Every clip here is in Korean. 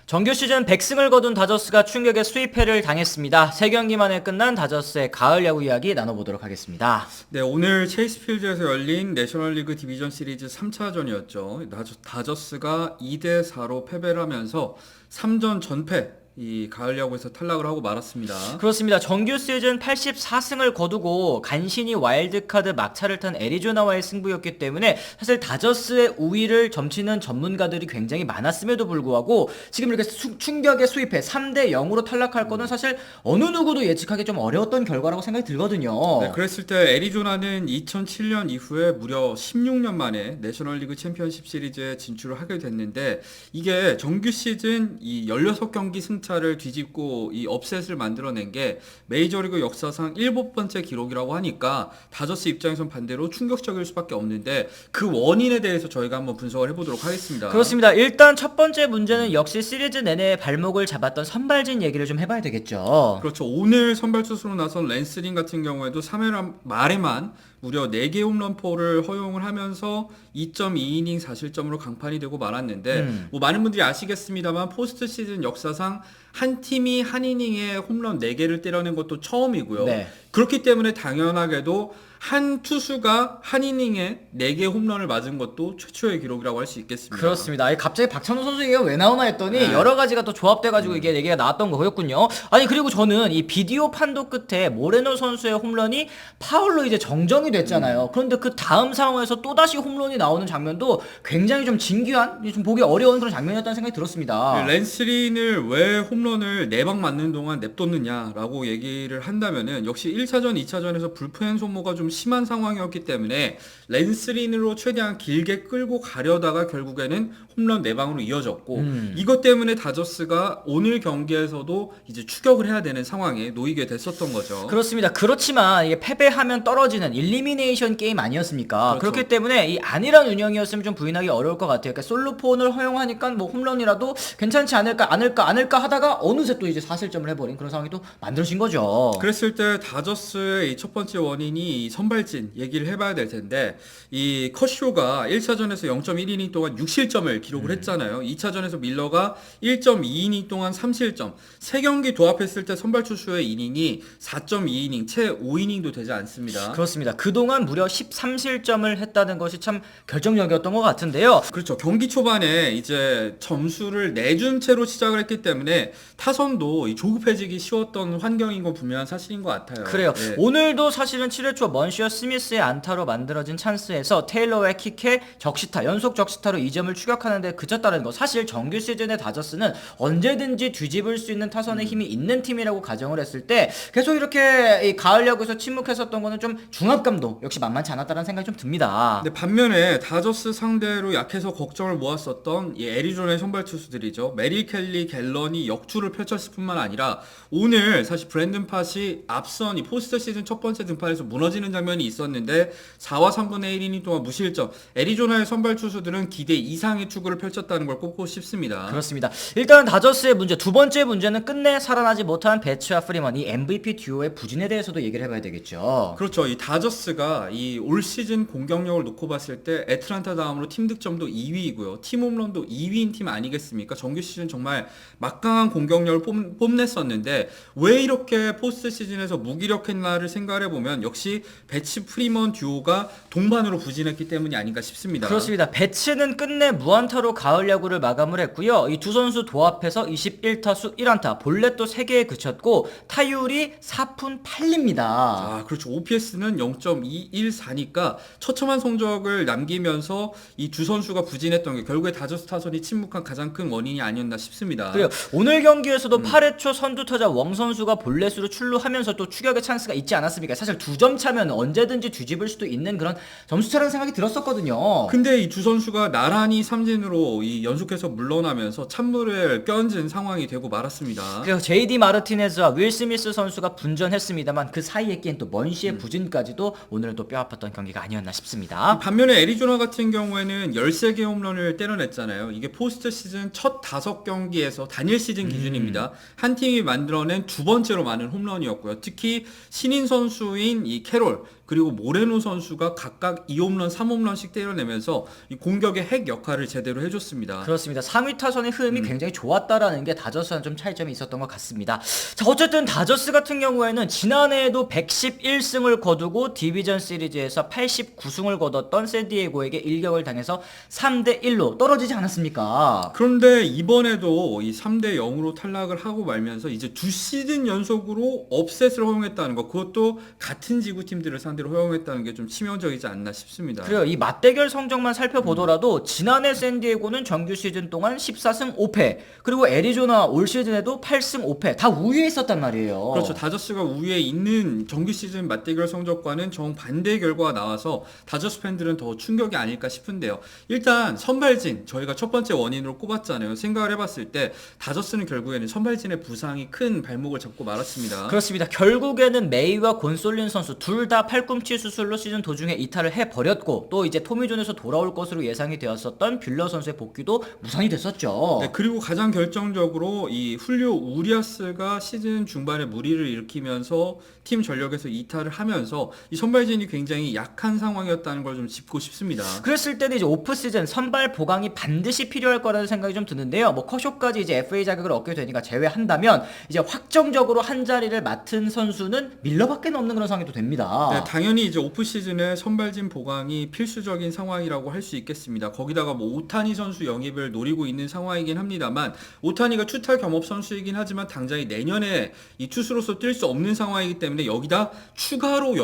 정규 시즌 100승을 거둔 다저스가 충격의 수입패를 당했습니다. 3경기 만에 끝난 다저스의 가을 야구 이야기 나눠보도록 하겠습니다. 네, 오늘 체이스 필드에서 열린 내셔널리그 디비전 시리즈 3차전이었죠. 다저스가 2대4로 패배를 하면서 3전 전패, 이 가을 야구에서 탈락을 하고 말았습니다. 그렇습니다. 정규 시즌 84승을 거두고 간신히 와일드카드 막차를 탄 애리조나와의 승부였기 때문에 사실 다저스의 우위를 점치는 전문가들이 굉장히 많았음에도 불구하고 지금 이렇게 충격의 수입해 3대 0으로 탈락할 거는 사실 어느 누구도 예측하기 좀 어려웠던 결과라고 생각이 들거든요. 네, 그랬을 때 애리조나는 2007년 이후에 무려 16년 만에 내셔널리그 챔피언십 시리즈에 진출을 하게 됐는데, 이게 정규 시즌 이 16경기 승차를 뒤집고 이 업셋을 만들어낸 게 메이저리그 역사상 7번째 기록이라고 하니까 다저스 입장에선 반대로 충격적일 수밖에 없는데, 그 원인에 대해서 저희가 한번 분석을 해보도록 하겠습니다. 그렇습니다. 일단 첫 번째 문제는 역시 시리즈 내내 발목을 잡았던 선발진 얘기를 좀 해봐야 되겠죠. 그렇죠. 오늘 선발 투수로 나선 랜스 린 같은 경우에도 3회 말에만 무려 4개 홈런포를 허용을 하면서 2.2이닝 4실점으로 강판이 되고 말았는데, 뭐 많은 분들이 아시겠습니다만 포스트 시즌 역사상 한 팀이 한 이닝에 홈런 4개를 때려낸 것도 처음이고요. 네. 그렇기 때문에 당연하게도 한 투수가 한 이닝에 4개 홈런을 맞은 것도 최초의 기록이라고 할 수 있겠습니다. 그렇습니다. 아니, 갑자기 박찬호 선수 얘기가 왜 나오나 했더니 네. 여러 가지가 또 조합돼가지고 이게 얘기가 나왔던 거였군요. 아니, 그리고 저는 이 비디오 판도 끝에 모레노 선수의 홈런이 파울로 이제 정정이 됐잖아요. 그런데 그 다음 상황에서 또다시 홈런이 나오는 장면도 굉장히 좀 진귀한, 좀 보기 어려운 그런 장면이었다는 생각이 들었습니다. 랜스 린을 왜 홈런을 4방 맞는 동안 냅뒀느냐라고 얘기를 한다면은, 역시 1차전, 2차전에서 불펜 소모가 좀 심한 상황이었기 때문에 랜스 린으로 최대한 길게 끌고 가려다가 결국에는 홈런 4방으로 이어졌고, 이것 때문에 다저스가 오늘 경기에서도 이제 추격을 해야 되는 상황에 놓이게 됐었던 거죠. 그렇습니다. 그렇지만 이게 패배하면 떨어지는 일리미네이션 게임 아니었습니까? 그렇죠. 그렇기 때문에 이 안일한 운영이었으면 좀 부인하기 어려울 것 같아요. 그러니까 솔로폰을 허용하니까 뭐 홈런이라도 괜찮지 않을까 하다가 어느새 또 이제 4실점을 해버린 그런 상황이 또 만들어진 거죠. 그랬을 때 다저스의 이 첫 번째 원인이 이 선발진 얘기를 해봐야 될 텐데, 이 커쇼가 1차전에서 0.1이닝 동안 6실점을 기록을 했잖아요. 2차전에서 밀러가 1.2이닝 동안 3실점. 3경기 도합했을 때 선발 투수의 이닝이 4.2이닝, 채 5이닝도 되지 않습니다. 그렇습니다. 그동안 무려 13실점을 했다는 것이 참 결정적이었던 것 같은데요. 그렇죠. 경기 초반에 이제 점수를 내준 채로 시작을 했기 때문에 타선도 이 조급해지기 쉬웠던 환경인 건 분명한 사실인 것 같아요. 그래요. 네. 오늘도 사실은 7회 초 먼시어 스미스의 안타로 만들어진 찬스에서 테일러의 킥에 적시타, 연속 적시타로 2점을 추격하는데 그쳤다는 거. 사실 정규 시즌의 다저스는 언제든지 뒤집을 수 있는 타선의 힘이 있는 팀이라고 가정을 했을 때 계속 이렇게 이 가을 야구에서 침묵했었던 거는 좀 중압감도 역시 만만치 않았다는 생각이 좀 듭니다. 근데 반면에 다저스 상대로 약해서 걱정을 모았었던 이 애리조나의 선발 투수들이죠. 메릴 켈리, 갤런이 역투를 펼쳤을 뿐만 아니라 오늘 사실 브랜든 팟이 앞선 이 포스트 시즌 첫 번째 등판에서 무너지는 장면이 있었는데 4와 3분의 1이닝 동안 무실점. 애리조나의 선발 투수들은 기대 이상의 투구를 펼쳤다는 걸 꼽고 싶습니다. 그렇습니다. 일단 다저스의 문제, 두 번째 문제는 끝내 살아나지 못한 배츠와 프리먼, 이 MVP 듀오의 부진에 대해서도 얘기를 해봐야 되겠죠. 그렇죠. 이 다저스가 이 올 시즌 공격력을 놓고 봤을 때 애틀란타 다음으로 팀 득점도 2위이고요. 팀 홈런도 2위인 팀 아니겠습니까? 정규 시즌 정말 막강한 공격력을 뽐냈었는데 왜 이렇게 포스트 시즌에서 무기력했나를 생각해 보면 역시 배츠 프리먼 듀오가 동반으로 부진했기 때문이 아닌가 싶습니다. 그렇습니다. 배츠는 끝내 무안타로 가을 야구를 마감을 했고요. 이 두 선수 도합해서 21타수 1안타, 볼넷도 3개에 그쳤고 타율이 4푼 8리입니다. 아, 그렇죠. OPS는 0.214니까 처참한 성적을 남기면서 이 두 선수가 부진했던 게 결국에 다저스 타선이 침묵한 가장 큰 원인이 아니었나 싶습니다. 그래요. 오늘 경기에서도 8회 초 선두타자 웡 선수가 볼넷으로 출루하면서 또 추격의 찬스가 있지 않았습니까? 사실 2점 차면 언제든지 뒤집을 수도 있는 그런 점수차라는 생각이 들었었거든요. 근데 이 두 선수가 나란히 삼진으로 이 연속해서 물러나면서 찬물을 껴얹은 상황이 되고 말았습니다. 그래서 JD 마르티네즈와 윌 스미스 선수가 분전했습니다만 그 사이에 낀 또 먼시의 부진까지도 오늘은 또 뼈아팠던 경기가 아니었나 싶습니다. 반면에 애리조나 같은 경우에는 13개 홈런을 때려냈잖아요. 이게 포스트 시즌 첫 5경기에서 단일 시즌 기준입니다. 한 팀이 만들어낸 두 번째로 많은 홈런이었고요. 특히 신인 선수인 이 캐롤, 그리고 모레노 선수가 각각 2홈런, 3홈런씩 때려내면서 이 공격의 핵 역할을 제대로 해줬습니다. 그렇습니다. 상위 타선의 흐름이 굉장히 좋았다라는 게 다저스와는 좀 차이점이 있었던 것 같습니다. 자, 어쨌든 다저스 같은 경우에는 지난해에도 111승을 거두고 디비전 시리즈에서 89승을 거뒀던 샌디에고에게 일격을 당해서 3대1로 떨어지지 않았습니까? 그런데 이번에도 이 3대 0으로 탈락을 하고 말면서 이제 2시즌 연속으로 업셋을 허용했다는 거, 그것도 같은 지구 팀들을 상대로 허용했다는 게 좀 치명적이지 않나 싶습니다. 그래요. 이 맞대결 성적만 살펴보더라도 지난해 샌디에고는 정규 시즌 동안 14승 5패, 그리고 애리조나 올 시즌에도 8승 5패 다 우위에 있었단 말이에요. 그렇죠. 다저스가 우위에 있는 정규 시즌 맞대결 성적과는 정반대의 결과가 나와서 다저스 팬들은 더 충격이 아닐까 싶은데요. 일단 선발진, 저희가 첫 번째 원인으로 꼽았잖아요. 생각을 해봤을 때 다저스는 결국에는 선발진의 부상이 큰 발목을 잡고 말았습니다. 그렇습니다. 결국에는 메이와 곤솔린 선수 둘 다 팔꿈치 수술로 시즌 도중에 이탈을 해버렸고, 또 이제 토미존에서 돌아올 것으로 예상이 되었었던 뷰러 선수의 복귀도 무산이 됐었죠. 네, 그리고 가장 결정적으로 이 훌리오 우리아스가 시즌 중반에 무리를 일으키면서 팀 전력에서 이탈을 하면서 이 선발진이 굉장히 약한 상황이었다는 걸 좀 짚고 싶습니다. 그랬을 때는 이제 오프 시즌 선발 보강이 반드시 필요할 거라는 생각이 좀 드는데요. 뭐 커쇼까지 이제 FA 자격을 얻게 되니까 제외한다면 이제 확정적으로 한 자리를 맡은 선수는 밀러밖에 없는 그런 상황이 또 됩니다. 네, 당연히 이제 오프 시즌에 선발진 보강이 필수적인 상황이라고 할 수 있겠습니다. 거기다가 뭐 오타니 선수 영입을 노리고 있는 상황이긴 합니다만, 오타니가 투탈 겸업 선수이긴 하지만 당장이 내년에 이 투수로서 뛸 수 없는 상황이기 때문에 여기다 추가로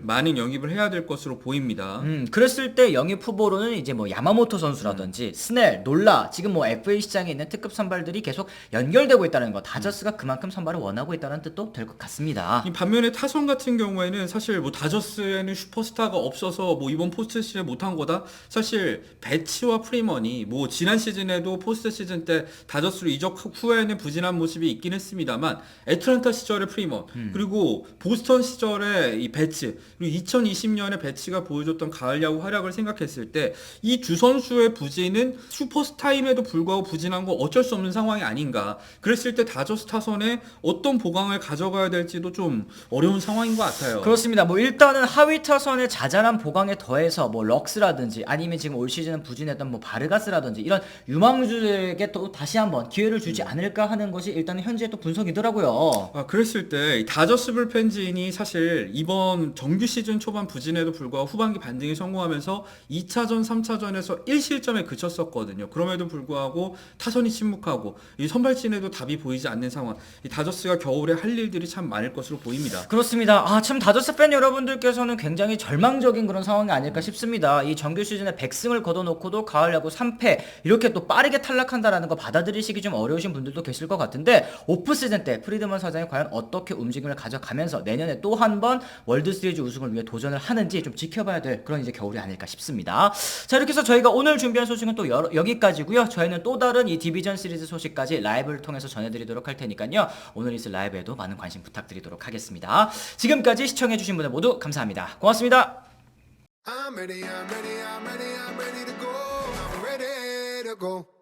많은 영입을 해야 될 것으로 보입니다. 그랬을 때 영입 후보로는 이제 뭐 야마모토 선수라든지 스넬, 놀라, 지금 뭐 FA 시장에 있는 특급 선발들이 계속 연결되고 있다는 거, 다저스가 그만큼 선발을 원하고 있다는 뜻도 될 것 같습니다. 이 반면에 타선 같은 경우에는 사실 뭐 다저스에는 슈퍼스타가 없어서 뭐 이번 포스트 시즌에 못한 거다. 사실 배치와 프리먼이 뭐 지난 시즌에도 포스트 시즌 때 다저스로 이적 후에는 부진한 모습이 있긴 했습니다만, 애틀란타 시절의 프리먼, 그리고 보스턴 시절의 이 배치, 그리고 2020년에 배치가 보여줬던 가을 야구 활약을 생각했을 때 이 두 선수의 부진은 슈퍼스타임에도 불구하고 부진한 거 어쩔 수 없는 상황이 아닌가. 그랬을 때 다저스 타선에 어떤 보강을 가져가야 될지도 좀 어려운 상황인 것 같아요. 그렇습니다. 뭐 일단은 하위 타선의 자잘한 보강에 더해서 뭐 럭스라든지 아니면 지금 올 시즌 부진했던 뭐 바르가스라든지 이런 유망주들에게 또 다시 한번 기회를 주지 않을까 하는 것이 일단 현재 또 분석이더라고요. 그랬을 때 이 다저스 불펜진이 사실 이번 정규 시즌 초반 부진에도 불구하고 후반기 반등에 성공하면서 2차전, 3차전에서 1실점에 그쳤었거든요. 그럼에도 불구하고 타선이 침묵하고 이 선발진에도 답이 보이지 않는 상황. 이 다저스가 겨울에 할 일들이 참 많을 것으로 보입니다. 그렇습니다. 참 다저스 팬 여러분들께서는 굉장히 절망적인 그런 상황이 아닐까 싶습니다. 이 정규 시즌에 100승을 거둬놓고도 가을 야구 3패 이렇게 또 빠르게 탈락한다라는 거 받아들이시기 좀 어려우신 분들도 계실 것 같은데, 오프 시즌 때 프리드먼 사장이 과연 어떻게 움직임을 가져가면서 내년에 또 한 번 월드 시리즈 우승을 위해 도전을 하는지 좀 지켜봐야 될 그런 이제 겨울이 아닐까 싶습니다. 자, 이렇게 해서 저희가 오늘 준비한 소식은 또 여기까지고요. 저희는 또 다른 이 디비전 시리즈 소식까지 라이브를 통해서 전해드리도록 할 테니까요. 오늘 있을 라이브에도 많은 관심 부탁드리도록 하겠습니다. 지금까지 시청해주신 분들 모두 감사합니다. 고맙습니다. I'm ready to go. I'm ready to go.